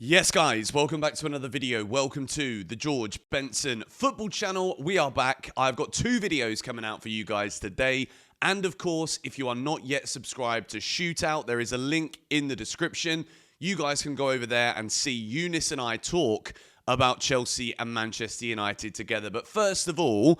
Yes, guys, welcome back to another video. Welcome to the George Benson football channel. We are back. I've got two videos coming out for you guys today. And of course, if you are not yet subscribed to Shootout, there is a link in the description. You guys can go over there and see Eunice and I talk about Chelsea and Manchester United together. But first of all,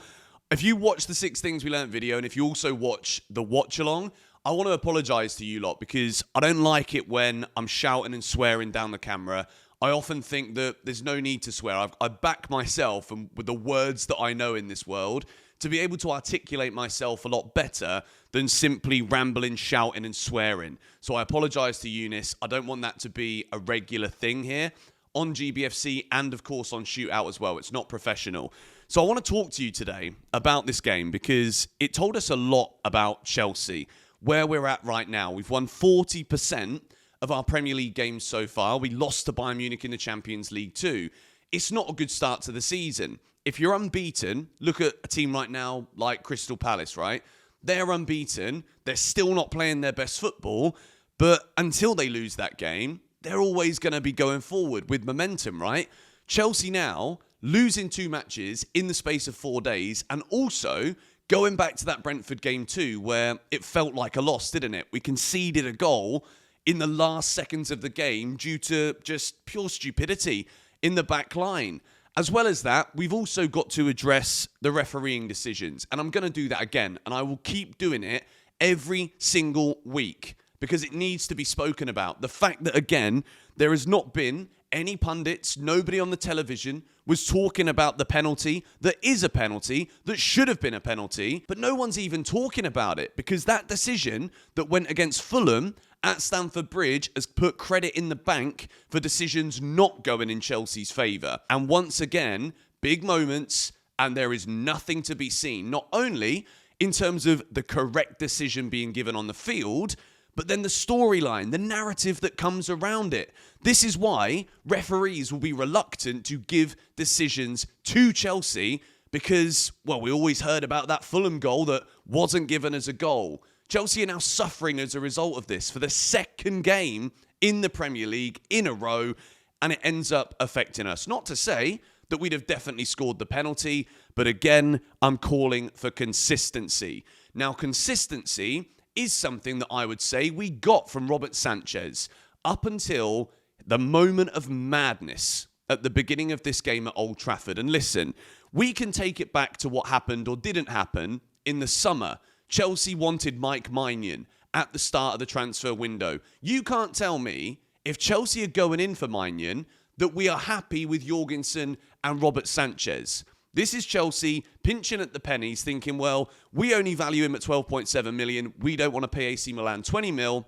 if you watch the 6 Things We Learned video, and if you also watch the watch along, I want to apologise to you lot because I don't like it when I'm shouting and swearing down the camera. I often think that there's no need to swear. I back myself and with the words that I know in this world to be able to articulate myself a lot better than simply rambling, shouting and swearing. So I apologise to Eunice. I don't want that to be a regular thing here on GBFC and of course on Shootout as well. It's not professional. So I want to talk to you today about this game because it told us a lot about Chelsea. Where we're at right now. We've won 40% of our Premier League games so far. We lost to Bayern Munich in the Champions League too. It's not a good start to the season. If you're unbeaten, look at a team right now like Crystal Palace, right? They're unbeaten. They're still not playing their best football. But until they lose that game, they're always going to be going forward with momentum, right? Chelsea now losing 2 matches in the space of 4 days and also going back to that Brentford game too, where it felt like a loss, didn't it? We conceded a goal in the last seconds of the game due to just pure stupidity in the back line. As well as that, we've also got to address the refereeing decisions. And I'm going to do that again. And I will keep doing it every single week because it needs to be spoken about. The fact that, again, there has not been any pundits, nobody on the television was talking about the penalty that is a penalty, that should have been a penalty, but no one's even talking about it because that decision that went against Fulham at Stamford Bridge has put credit in the bank for decisions not going in Chelsea's favour. And once again, big moments, and there is nothing to be seen, not only in terms of the correct decision being given on the field, but then the storyline, the narrative that comes around it. This is why referees will be reluctant to give decisions to Chelsea because, well, we always heard about that Fulham goal that wasn't given as a goal. Chelsea are now suffering as a result of this for the second game in the Premier League in a row, and it ends up affecting us. Not to say that we'd have definitely scored the penalty, but again, I'm calling for consistency. Now, consistency is something that I would say we got from Robert Sanchez up until the moment of madness at the beginning of this game at Old Trafford. And listen, we can take it back to what happened or didn't happen in the summer. Chelsea wanted Mike Maignan at the start of the transfer window. You can't tell me if Chelsea are going in for Maignan that we are happy with Jorgensen and Robert Sanchez. This is Chelsea pinching at the pennies, thinking, well, we only value him at 12.7 million. We don't want to pay AC Milan 20 mil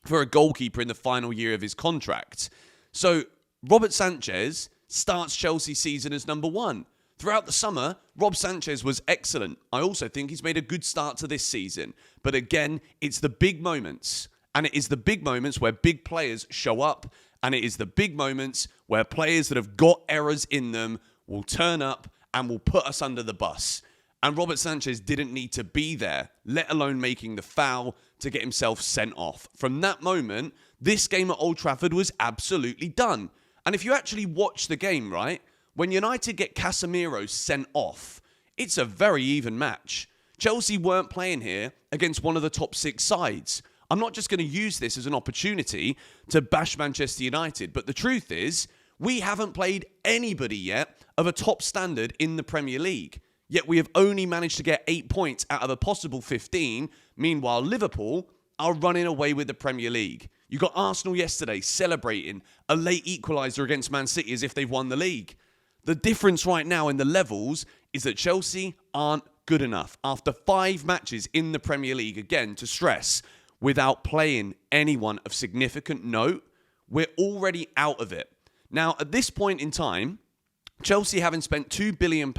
for a goalkeeper in the final year of his contract. So Robert Sanchez starts Chelsea's season as number 1. Throughout the summer, Rob Sanchez was excellent. I also think he's made a good start to this season. But again, it's the big moments. And it is the big moments where big players show up. And it is the big moments where players that have got errors in them will turn up and will put us under the bus. And Robert Sanchez didn't need to be there, let alone making the foul to get himself sent off. From that moment, this game at Old Trafford was absolutely done. And if you actually watch the game, right, when United get Casemiro sent off, it's a very even match. Chelsea weren't playing here against one of the top 6 sides. I'm not just going to use this as an opportunity to bash Manchester United, but the truth is, we haven't played anybody yet of a top standard in the Premier League. Yet we have only managed to get 8 points out of a possible 15. Meanwhile, Liverpool are running away with the Premier League. You got Arsenal yesterday celebrating a late equaliser against Man City as if they've won the league. The difference right now in the levels is that Chelsea aren't good enough. After 5 matches in the Premier League, again, to stress, without playing anyone of significant note, we're already out of it. Now, at this point in time, Chelsea having spent £2 billion,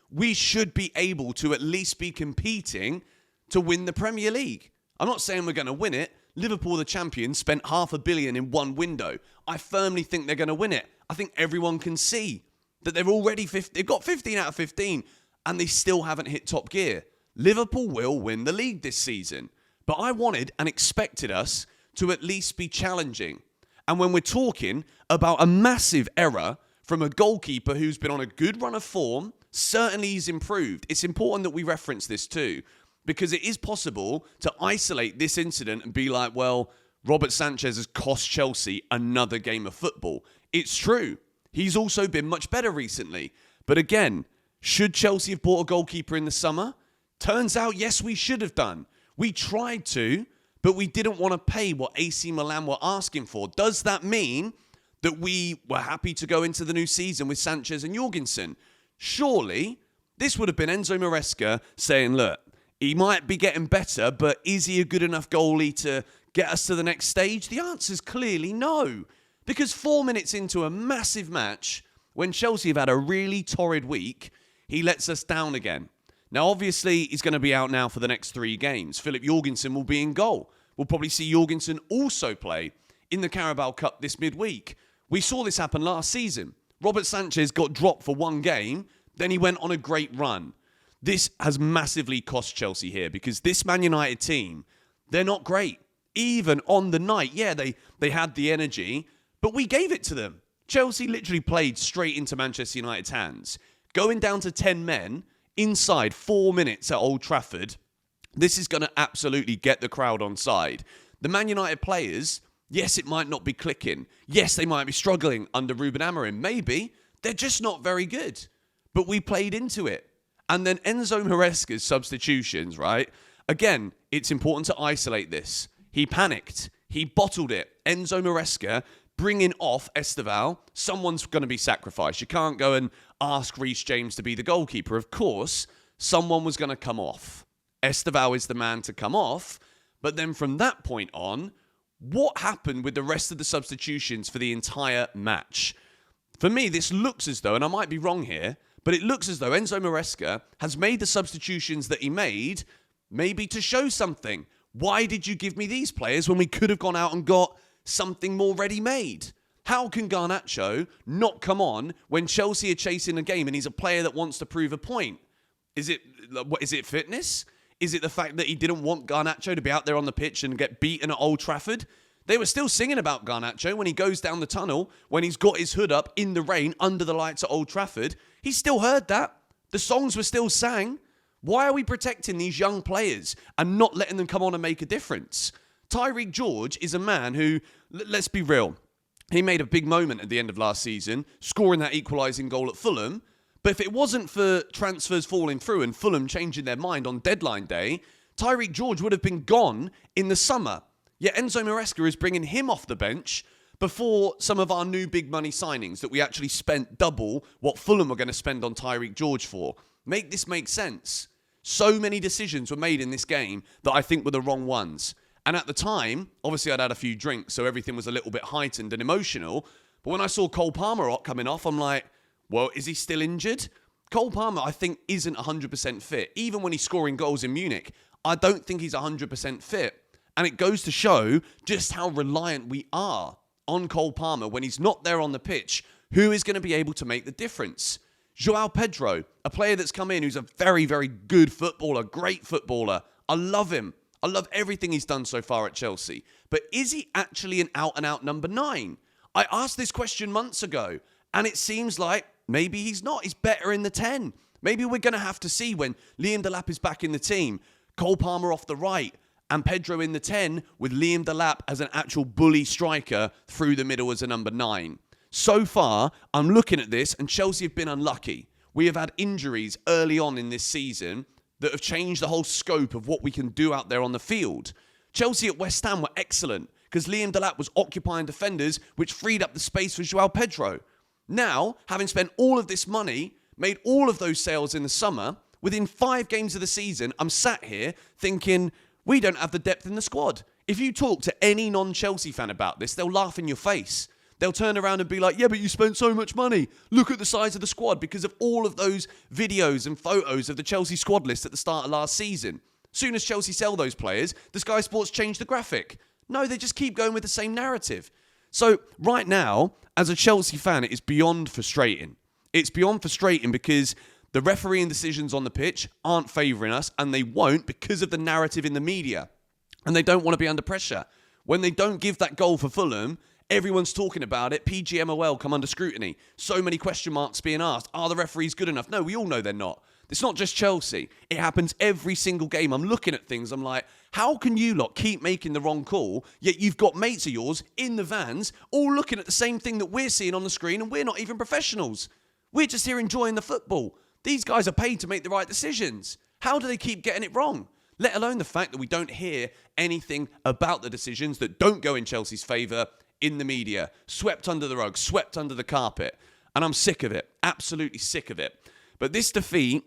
we should be able to at least be competing to win the Premier League. I'm not saying we're going to win it. Liverpool, the champions, spent £500 million in one window. I firmly think they're going to win it. I think everyone can see that they've got 15 out of 15 and they still haven't hit top gear. Liverpool will win the league this season. But I wanted and expected us to at least be challenging. And when we're talking about a massive error from a goalkeeper who's been on a good run of form, certainly he's improved. It's important that we reference this too, because it is possible to isolate this incident and be like, well, Robert Sanchez has cost Chelsea another game of football. It's true. He's also been much better recently. But again, should Chelsea have bought a goalkeeper in the summer? Turns out, yes, we should have done. We tried to, but we didn't want to pay what AC Milan were asking for. Does that mean that we were happy to go into the new season with Sanchez and Jorgensen? Surely, this would have been Enzo Maresca saying, look, he might be getting better, but is he a good enough goalie to get us to the next stage? The answer is clearly no. Because 4 minutes into a massive match, when Chelsea have had a really torrid week, he lets us down again. Now, obviously, he's going to be out now for the next 3 games. Philip Jorgensen will be in goal. We'll probably see Jorgensen also play in the Carabao Cup this midweek. We saw this happen last season. Robert Sanchez got dropped for 1 game, then he went on a great run. This has massively cost Chelsea here because this Man United team, they're not great. Even on the night, yeah, they had the energy, but we gave it to them. Chelsea literally played straight into Manchester United's hands. Going down to 10 men inside 4 minutes at Old Trafford, this is going to absolutely get the crowd on side. The Man United players, yes, it might not be clicking. Yes, they might be struggling under Ruben Amorim. Maybe. They're just not very good. But we played into it. And then Enzo Maresca's substitutions, right? Again, it's important to isolate this. He panicked. He bottled it. Enzo Maresca bringing off Esteval. Someone's going to be sacrificed. You can't go and ask Reece James to be the goalkeeper. Of course, someone was going to come off. Esteval is the man to come off. But then from that point on, what happened with the rest of the substitutions for the entire match? For me, this looks as though, and I might be wrong here, but it looks as though Enzo Maresca has made the substitutions that he made maybe to show something. Why did you give me these players when we could have gone out and got something more ready-made? How can Garnacho not come on when Chelsea are chasing a game and he's a player that wants to prove a point? Is it fitness? Is it the fact that he didn't want Garnacho to be out there on the pitch and get beaten at Old Trafford? They were still singing about Garnacho when he goes down the tunnel, when he's got his hood up in the rain under the lights at Old Trafford. He still heard that. The songs were still sang. Why are we protecting these young players and not letting them come on and make a difference? Tyreek George is a man who, let's be real, he made a big moment at the end of last season, scoring that equalising goal at Fulham. But if it wasn't for transfers falling through and Fulham changing their mind on deadline day, Tyreek George would have been gone in the summer. Yet Enzo Maresca is bringing him off the bench before some of our new big money signings that we actually spent double what Fulham were going to spend on Tyreek George for. Make this make sense. So many decisions were made in this game that I think were the wrong ones. And at the time, obviously I'd had a few drinks, so everything was a little bit heightened and emotional. But when I saw Cole Palmer coming off, I'm like, well, is he still injured? Cole Palmer, I think, isn't 100% fit. Even when he's scoring goals in Munich, I don't think he's 100% fit. And it goes to show just how reliant we are on Cole Palmer when he's not there on the pitch. Who is going to be able to make the difference? João Pedro, a player that's come in who's a very, very good footballer, great footballer. I love him. I love everything he's done so far at Chelsea. But is he actually an out-and-out number 9? I asked this question months ago, and it seems like maybe he's not. He's better in the 10. Maybe we're going to have to see when Liam Delap is back in the team, Cole Palmer off the right, and Pedro in the 10 with Liam Delap as an actual bully striker through the middle as a number 9. So far, I'm looking at this, and Chelsea have been unlucky. We have had injuries early on in this season that have changed the whole scope of what we can do out there on the field. Chelsea at West Ham were excellent because Liam Delap was occupying defenders, which freed up the space for João Pedro. Now, having spent all of this money, made all of those sales in the summer, within 5 games of the season, I'm sat here thinking, we don't have the depth in the squad. If you talk to any non-Chelsea fan about this, they'll laugh in your face. They'll turn around and be like, yeah, but you spent so much money. Look at the size of the squad because of all of those videos and photos of the Chelsea squad list at the start of last season. Soon as Chelsea sell those players, the Sky Sports change the graphic. No, they just keep going with the same narrative. So right now, as a Chelsea fan, it is beyond frustrating. It's beyond frustrating because the refereeing decisions on the pitch aren't favouring us, and they won't because of the narrative in the media. And they don't want to be under pressure. When they don't give that goal for Fulham, Everyone's talking about it. PGMOL come under scrutiny. So many question marks being asked. Are the referees good enough? No, we all know they're not. It's not just Chelsea. It happens every single game. I'm looking at things. I'm like, how can you lot keep making the wrong call, yet you've got mates of yours in the vans all looking at the same thing that we're seeing on the screen, and we're not even professionals. We're just here enjoying the football. These guys are paid to make the right decisions. How do they keep getting it wrong? Let alone the fact that we don't hear anything about the decisions that don't go in Chelsea's favour in the media. Swept under the rug, swept under the carpet. And I'm sick of it. Absolutely sick of it. But this defeat,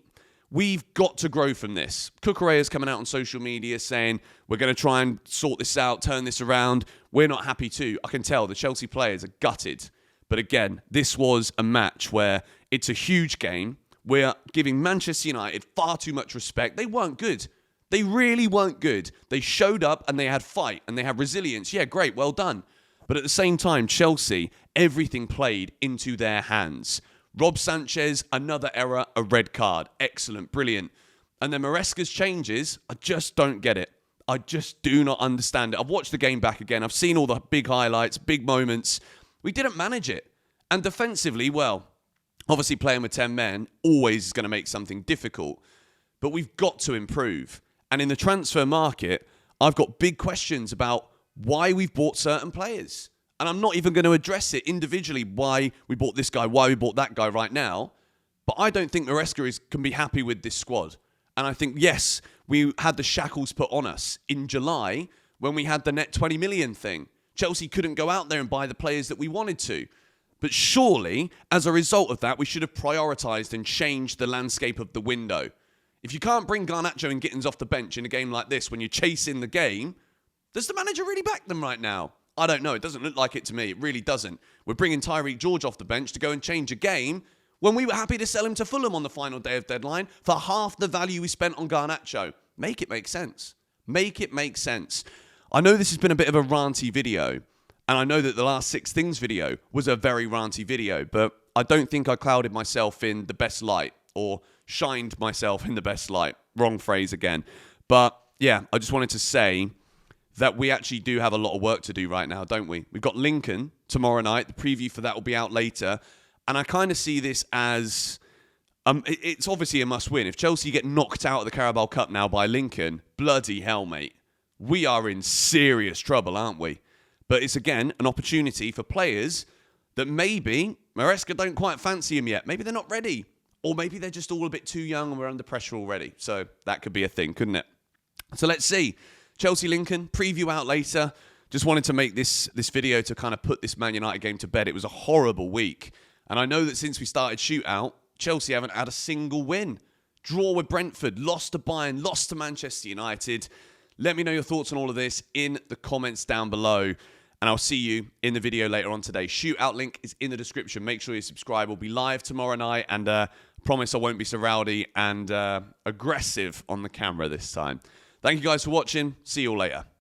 we've got to grow from this. Cucurella's coming out on social media saying, we're going to try and sort this out, turn this around. We're not happy too. I can tell the Chelsea players are gutted. But again, this was a match where it's a huge game. We're giving Manchester United far too much respect. They weren't good. They really weren't good. They showed up and they had fight and they had resilience. Yeah, great, well done. But at the same time, Chelsea, everything played into their hands. Rob Sanchez, another error, a red card. Excellent, brilliant. And then Maresca's changes, I just don't get it. I just do not understand it. I've watched the game back again. I've seen all the big highlights, big moments. We didn't manage it. And defensively, well, obviously playing with 10 men always is going to make something difficult. But we've got to improve. And in the transfer market, I've got big questions about why we've bought certain players. And I'm not even going to address it individually, why we bought this guy, why we bought that guy right now. But I don't think Maresca can be happy with this squad. And I think, yes, we had the shackles put on us in July when we had the net 20 million thing. Chelsea couldn't go out there and buy the players that we wanted to. But surely, as a result of that, we should have prioritised and changed the landscape of the window. If you can't bring Garnacho and Gittins off the bench in a game like this when you're chasing the game, does the manager really back them right now? I don't know. It doesn't look like it to me. It really doesn't. We're bringing Tyreek George off the bench to go and change a game when we were happy to sell him to Fulham on the final day of deadline for half the value we spent on Garnacho. Make it make sense. Make it make sense. I know this has been a bit of a ranty video, and I know that the last 6 things video was a very ranty video, but I don't think I clouded myself in the best light or shined myself in the best light. Wrong phrase again. But yeah, I just wanted to say that we actually do have a lot of work to do right now, don't we? We've got Lincoln tomorrow night. The preview for that will be out later. And I kind of see this as, it's obviously a must-win. If Chelsea get knocked out of the Carabao Cup now by Lincoln, bloody hell, mate. We are in serious trouble, aren't we? But it's, again, an opportunity for players that maybe Maresca don't quite fancy him yet. Maybe they're not ready. Or maybe they're just all a bit too young and we're under pressure already. So that could be a thing, couldn't it? So let's see. Chelsea-Lincoln, preview out later. Just wanted to make this video to kind of put this Man United game to bed. It was a horrible week. And I know that since we started Shootout, Chelsea haven't had a single win. Draw with Brentford, lost to Bayern, lost to Manchester United. Let me know your thoughts on all of this in the comments down below. And I'll see you in the video later on today. Shootout link is in the description. Make sure you subscribe. We'll be live tomorrow night. And promise I won't be so rowdy and aggressive on the camera this time. Thank you guys for watching. See you all later.